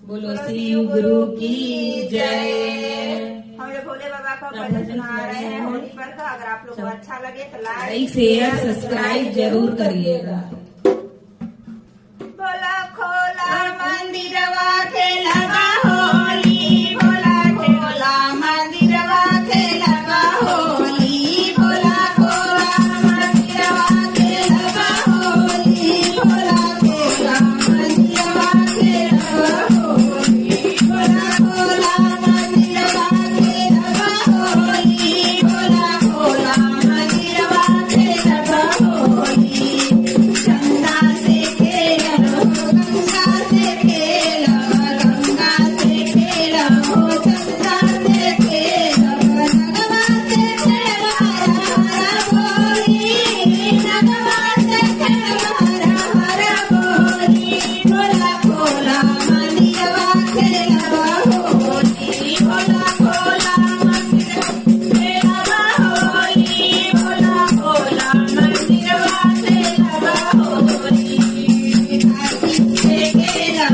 बोलो शिव गुरु की जय। हम लोग भोले बाबा का भजन सुना रहे हैं होली पर का। अगर आप लोग को अच्छा लगे तो लाइक शेयर सब्सक्राइब जरूर करिएगा। भोला खोला मंदिरवा खेलवा होली, भोला खोला मंदिरवा खेलवा होली, भोला खोला मंदिरवा खेलवा होली, भोला खोला मंदिरवा खेलवा होली, भोला खोला मंदिरवा खेलवा होली, भोला खोला मंदिरवा खेलवा होली। चंदा से खेलो गंगा से खेलो, गंगा से खेलो चंदा से खेलो, नगवा से खेलो हरा बोली, नगवा से खेलो हरा बोली, भोला खोला मंदिरवा खेलवा होली, भोला खोला मंदिरवा खेलवा होली, भोला खोला मंदिरवा खेलवा होली। आरती से खेलो